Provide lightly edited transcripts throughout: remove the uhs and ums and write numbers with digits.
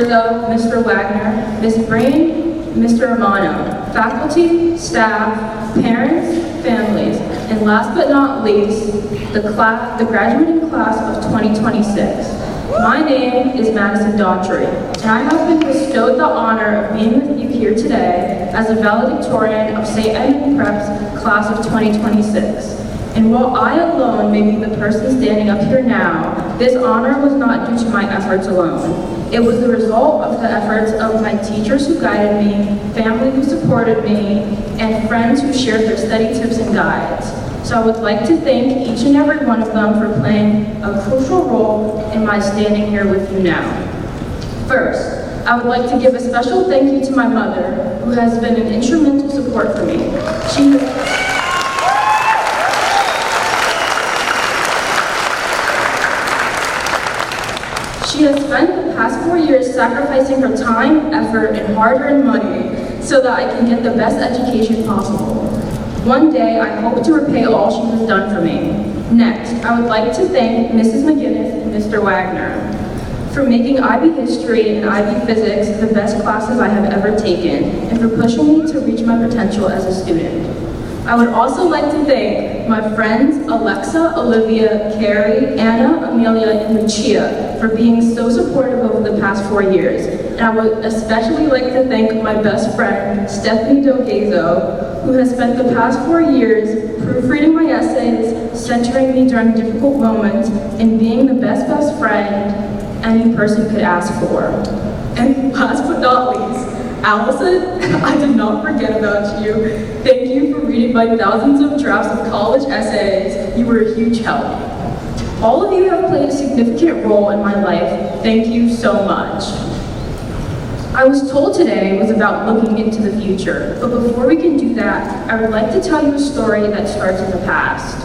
Sturzo, Mr. Wagner, Ms. Breen, Mr. Romano, faculty, staff, parents, families, and last but not least, the graduating class of 2026. My name is Madison Daughtry, and I have been bestowed the honor of being with you here today as a valedictorian of St. Edmund Prep's class of 2026. And while I alone may be the person standing up here now, this honor was not due to my efforts alone. It was the result of the efforts of my teachers who guided me, family who supported me, and friends who shared their study tips and guides. So I would like to thank each and every one of them for playing a crucial role in my standing here with you now. First, I would like to give a special thank you to my mother, who has been an instrumental support for me. She has spent the past 4 years sacrificing her time, effort, and hard-earned money so that I can get the best education possible. One day, I hope to repay all she has done for me. Next, I would like to thank Mrs. McGinnis and Mr. Wagner for making IB History and IB Physics the best classes I have ever taken, and for pushing me to reach my potential as a student. I would also like to thank my friends Alexa, Olivia, Carrie, Anna, Amelia, and Lucia for being so supportive over the past 4 years. And I would especially like to thank my best friend, Stephanie Dogezo, who has spent the past 4 years proofreading my essays, centering me during difficult moments, and being the best friend any person could ask for. And last but not least, Allison, I did not forget about you. Thank you for reading my thousands of drafts of college essays. You were a huge help. All of you have played a significant role in my life. Thank you so much. I was told today was about looking into the future, but before we can do that, I would like to tell you a story that starts in the past.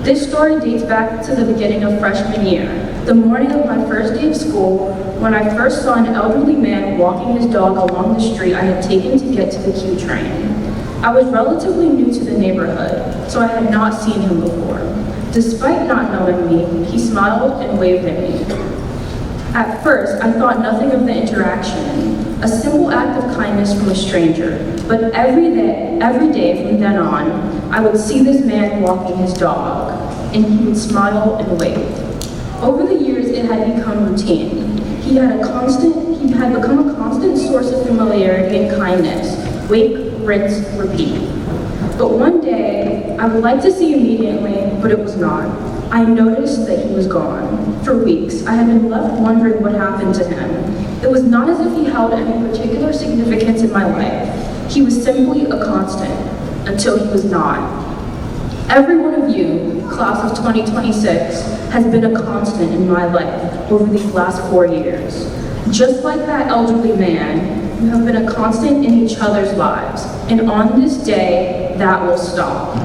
This story dates back to the beginning of freshman year, the morning of my first day of school, when I first saw an elderly man walking his dog along the street I had taken to get to the Q train. I was relatively new to the neighborhood, so I had not seen him before. Despite not knowing me, he smiled and waved at me. At first, I thought nothing of the interaction, a simple act of kindness from a stranger. But every day from then on, I would see this man walking his dog, and he would smile and wave. Over the years, it had become routine. He had become a constant source of familiarity and kindness. Wake, rinse, repeat. But one day, I would like to see immediately, but it was not. I noticed that he was gone. For weeks, I had been left wondering what happened to him. It was not as if he held any particular significance in my life. He was simply a constant, until he was not. Every one of you, class of 2026, has been a constant in my life over these last 4 years. Just like that elderly man, you have been a constant in each other's lives, and on this day, that will stop.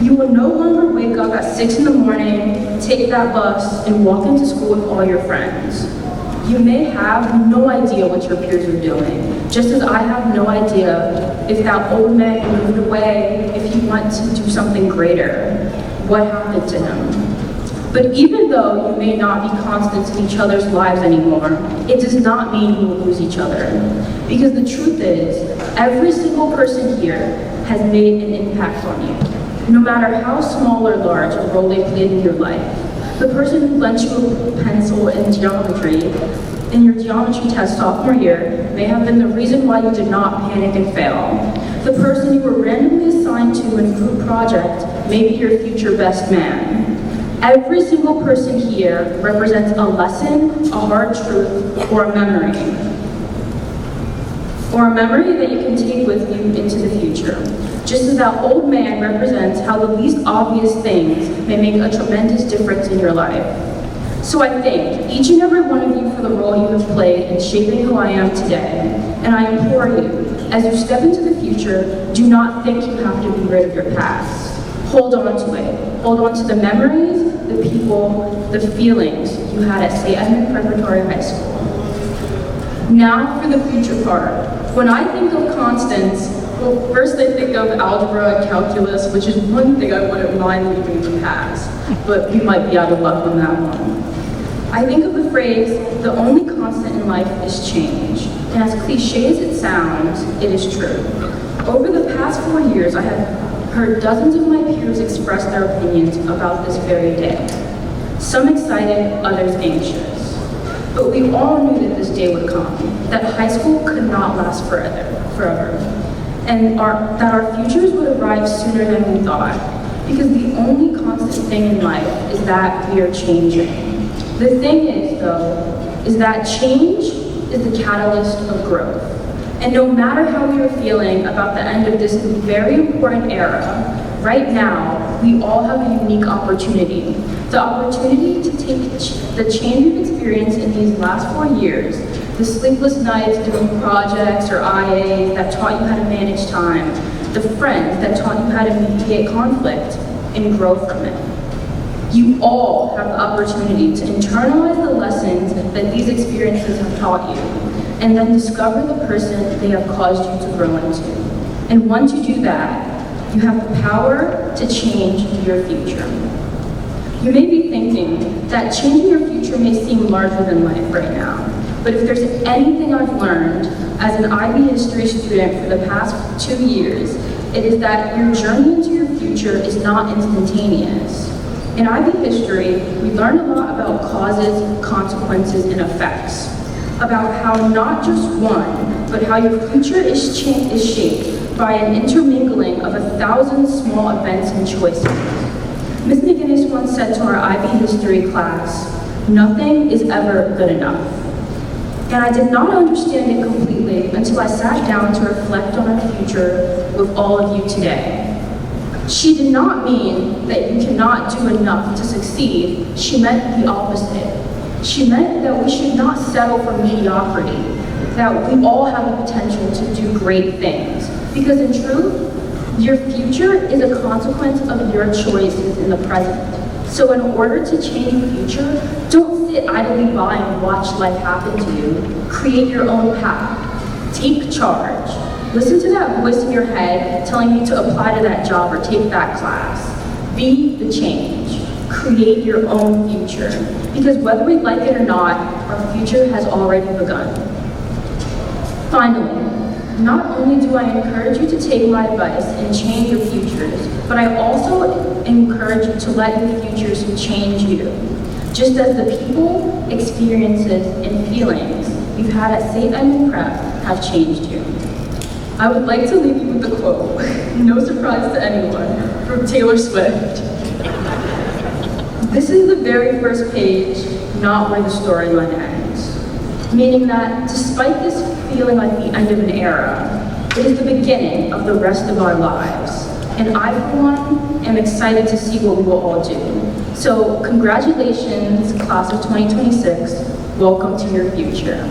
You will no longer wake up at 6 in the morning, take that bus, and walk into school with all your friends. You may have no idea what your peers are doing, just as I have no idea if that old man moved away, if he went to do something greater, what happened to him. But even though you may not be constants in each other's lives anymore, it does not mean you will lose each other. Because the truth is, every single person here has made an impact on you. No matter how small or large a role they played in your life. The person who lent you a pencil in your geometry test sophomore year may have been the reason why you did not panic and fail. The person you were randomly assigned to in a group project may be your future best man. Every single person here represents a lesson, a hard truth, or a memory. Or a memory that you can take with you into the future. Just as that old man represents how the least obvious things may make a tremendous difference in your life. So I thank each and every one of you for the role you have played in shaping who I am today. And I implore you, as you step into the future, do not think you have to be rid of your past. Hold on to it. Hold on to the memories, the people, the feelings you had at St. Edmund Preparatory High School. Now for the future part. When I think of constants, well, first I think of algebra and calculus, which is one thing I wouldn't mind leaving in the past, but we might be out of luck on that one. I think of the phrase, the only constant in life is change. And as cliche as it sounds, it is true. Over the past 4 years, I have heard dozens of my peers express their opinions about this very day. Some excited, others anxious. But we all knew that this day would come, that high school could not last forever, and that our futures would arrive sooner than we thought, because the only constant thing in life is that we are changing. The thing is, though, is that change is the catalyst of growth. And no matter how we are feeling about the end of this very important era, right now, we all have a unique opportunity. The opportunity to take the change we've experienced in these last 4 years, the sleepless nights doing projects or IAs that taught you how to manage time, the friends that taught you how to mediate conflict, and grow from it. You all have the opportunity to internalize the lessons that these experiences have taught you, and then discover the person they have caused you to grow into. And once you do that, you have the power to change your future. You may be thinking that changing your future may seem larger than life right now, but if there's anything I've learned as an IB history student for the past 2 years, it is that your journey into your future is not instantaneous. In IB history, we learn a lot about causes, consequences, and effects, about how not just one, but how your future is shaped by an intermingling of 1,000 small events and choices. Ms. McGinnis once said to our IB history class, "Nothing is ever good enough." And I did not understand it completely until I sat down to reflect on our future with all of you today. She did not mean that you cannot do enough to succeed. She meant the opposite. She meant that we should not settle for mediocrity, that we all have the potential to do great things. Because in truth, your future is a consequence of your choices in the present. So in order to change your future, don't sit idly by and watch life happen to you. Create your own path. Take charge. Listen to that voice in your head telling you to apply to that job or take that class. Be the change. Create your own future. Because whether we like it or not, our future has already begun. Finally, not only do I encourage you to take my advice and change your futures, but I also encourage you to let your futures change you. Just as the people, experiences, and feelings you've had at St. Edmund Prep have changed you. I would like to leave you with a quote, no surprise to anyone, from Taylor Swift. This is the very first page, not where the storyline ends. Meaning that despite this feeling like the end of an era, it is the beginning of the rest of our lives. And I, for one, am excited to see what we will all do. So congratulations, class of 2026. Welcome to your future.